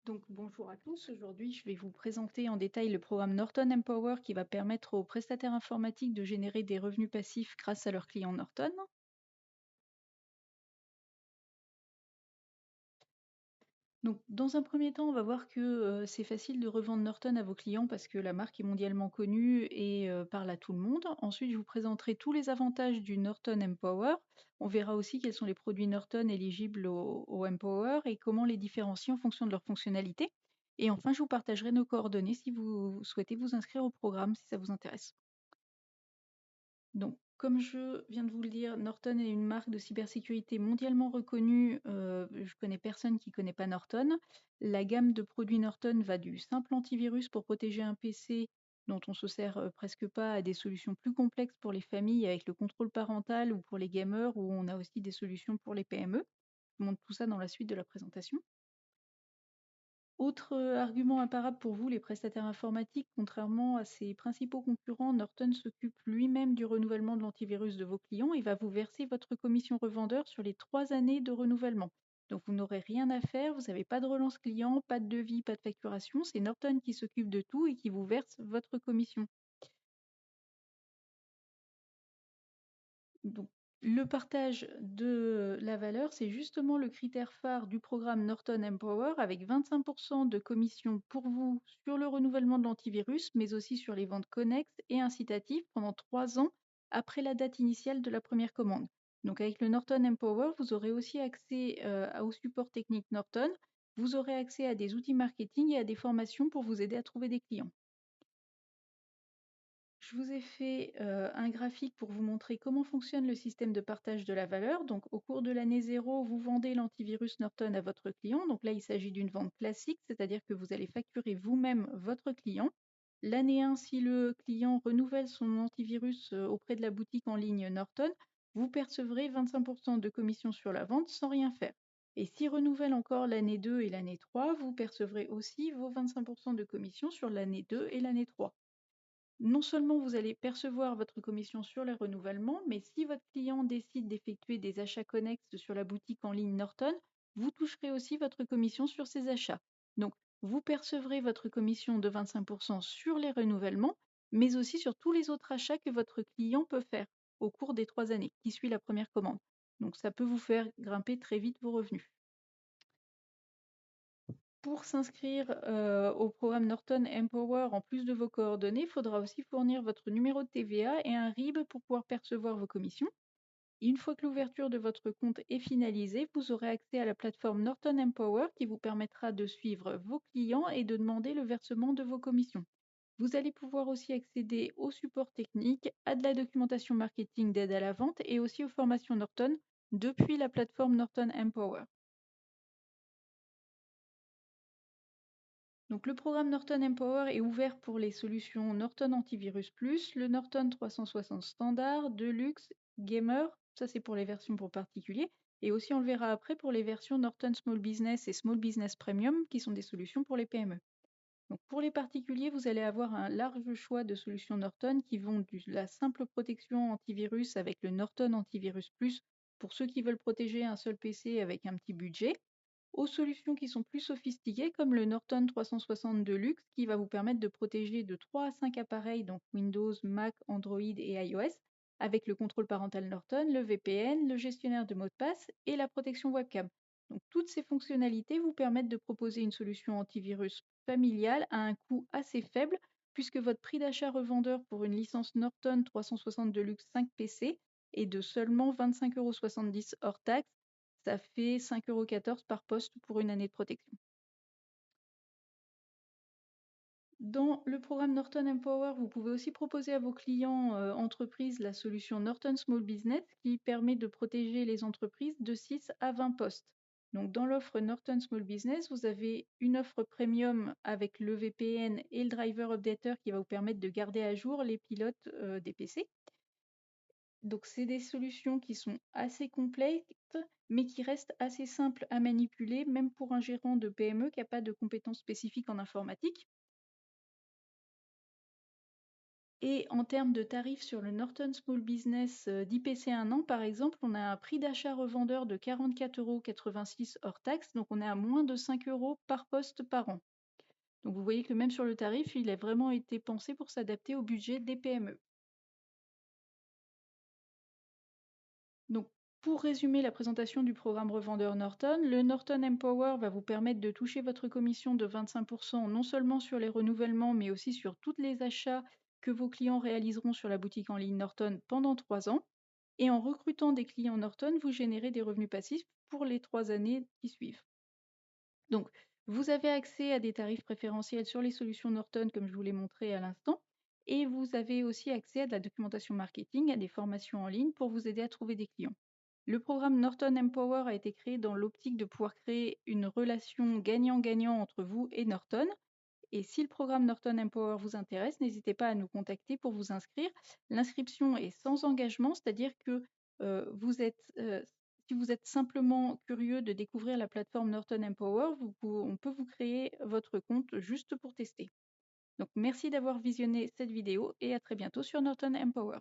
Donc bonjour à tous, aujourd'hui je vais vous présenter en détail le programme Norton Empower qui va permettre aux prestataires informatiques de générer des revenus passifs grâce à leurs clients Norton. Donc dans un premier temps, on va voir que c'est facile de revendre Norton à vos clients parce que la marque est mondialement connue et parle à tout le monde. Ensuite, je vous présenterai tous les avantages du Norton Empower. On verra aussi quels sont les produits Norton éligibles au Empower et comment les différencier en fonction de leurs fonctionnalités. Et enfin, je vous partagerai nos coordonnées si vous souhaitez vous inscrire au programme, si ça vous intéresse. Donc, comme je viens de vous le dire, Norton est une marque de cybersécurité mondialement reconnue. Je connais personne qui connaît pas Norton. La gamme de produits Norton va du simple antivirus pour protéger un PC dont on se sert presque pas à des solutions plus complexes pour les familles avec le contrôle parental ou pour les gamers où on a aussi des solutions pour les PME. Je vous montre tout ça dans la suite de la présentation. Autre argument imparable pour vous, les prestataires informatiques, contrairement à ses principaux concurrents, Norton s'occupe lui-même du renouvellement de l'antivirus de vos clients et va vous verser votre commission revendeur sur les 3 années de renouvellement. Donc vous n'aurez rien à faire, vous n'avez pas de relance client, pas de devis, pas de facturation, c'est Norton qui s'occupe de tout et qui vous verse votre commission. Donc, le partage de la valeur, c'est justement le critère phare du programme Norton Empower avec 25% de commission pour vous sur le renouvellement de l'antivirus, mais aussi sur les ventes connexes et incitatives pendant 3 ans après la date initiale de la première commande. Donc avec le Norton Empower, vous aurez aussi accès au support technique Norton, vous aurez accès à des outils marketing et à des formations pour vous aider à trouver des clients. Je vous ai fait un graphique pour vous montrer comment fonctionne le système de partage de la valeur. Donc, au cours de l'année 0, vous vendez l'antivirus Norton à votre client. Donc là, il s'agit d'une vente classique, c'est-à-dire que vous allez facturer vous-même votre client. L'année 1, si le client renouvelle son antivirus auprès de la boutique en ligne Norton, vous percevrez 25% de commission sur la vente sans rien faire. Et s'il renouvelle encore l'année 2 et l'année 3, vous percevrez aussi vos 25% de commission sur l'année 2 et l'année 3. Non seulement vous allez percevoir votre commission sur les renouvellements, mais si votre client décide d'effectuer des achats connexes sur la boutique en ligne Norton, vous toucherez aussi votre commission sur ces achats. Donc, vous percevrez votre commission de 25% sur les renouvellements, mais aussi sur tous les autres achats que votre client peut faire au cours des 3 années qui suivent la première commande. Donc, ça peut vous faire grimper très vite vos revenus. Pour s'inscrire au programme Norton Empower, en plus de vos coordonnées, il faudra aussi fournir votre numéro de TVA et un RIB pour pouvoir percevoir vos commissions. Une fois que l'ouverture de votre compte est finalisée, vous aurez accès à la plateforme Norton Empower qui vous permettra de suivre vos clients et de demander le versement de vos commissions. Vous allez pouvoir aussi accéder au support technique, à de la documentation marketing d'aide à la vente et aussi aux formations Norton depuis la plateforme Norton Empower. Donc le programme Norton Empower est ouvert pour les solutions Norton Antivirus Plus, le Norton 360 Standard, Deluxe, Gamer, ça c'est pour les versions pour particuliers, et aussi on le verra après pour les versions Norton Small Business et Small Business Premium qui sont des solutions pour les PME. Donc pour les particuliers, vous allez avoir un large choix de solutions Norton qui vont de la simple protection antivirus avec le Norton Antivirus Plus pour ceux qui veulent protéger un seul PC avec un petit budget, aux solutions qui sont plus sophistiquées comme le Norton 360 Deluxe qui va vous permettre de protéger de 3 à 5 appareils, donc Windows, Mac, Android et iOS, avec le contrôle parental Norton, le VPN, le gestionnaire de mots de passe et la protection webcam. Donc toutes ces fonctionnalités vous permettent de proposer une solution antivirus familiale à un coût assez faible puisque votre prix d'achat revendeur pour une licence Norton 360 Deluxe 5 PC est de seulement 25,70 € hors taxe. Ça fait 5,14 € par poste pour une année de protection. Dans le programme Norton Empower, vous pouvez aussi proposer à vos clients entreprises la solution Norton Small Business qui permet de protéger les entreprises de 6 à 20 postes. Donc dans l'offre Norton Small Business, vous avez une offre premium avec le VPN et le driver updater qui va vous permettre de garder à jour les pilotes des PC. Donc c'est des solutions qui sont assez complètes, mais qui restent assez simples à manipuler, même pour un gérant de PME qui n'a pas de compétences spécifiques en informatique. Et en termes de tarifs sur le Norton Small Business d'IPC 1 an, par exemple, on a un prix d'achat revendeur de 44,86 € hors taxe, donc on est à moins de 5 € par poste par an. Donc vous voyez que même sur le tarif, il a vraiment été pensé pour s'adapter au budget des PME. Donc, pour résumer la présentation du programme revendeur Norton, le Norton Empower va vous permettre de toucher votre commission de 25% non seulement sur les renouvellements, mais aussi sur tous les achats que vos clients réaliseront sur la boutique en ligne Norton pendant 3 ans. Et en recrutant des clients Norton, vous générez des revenus passifs pour les 3 années qui suivent. Donc, vous avez accès à des tarifs préférentiels sur les solutions Norton, comme je vous l'ai montré à l'instant. Et vous avez aussi accès à de la documentation marketing, à des formations en ligne pour vous aider à trouver des clients. Le programme Norton Empower a été créé dans l'optique de pouvoir créer une relation gagnant-gagnant entre vous et Norton. Et si le programme Norton Empower vous intéresse, n'hésitez pas à nous contacter pour vous inscrire. L'inscription est sans engagement, c'est-à-dire que si vous êtes simplement curieux de découvrir la plateforme Norton Empower, on peut vous créer votre compte juste pour tester. Donc merci d'avoir visionné cette vidéo et à très bientôt sur Norton Empower.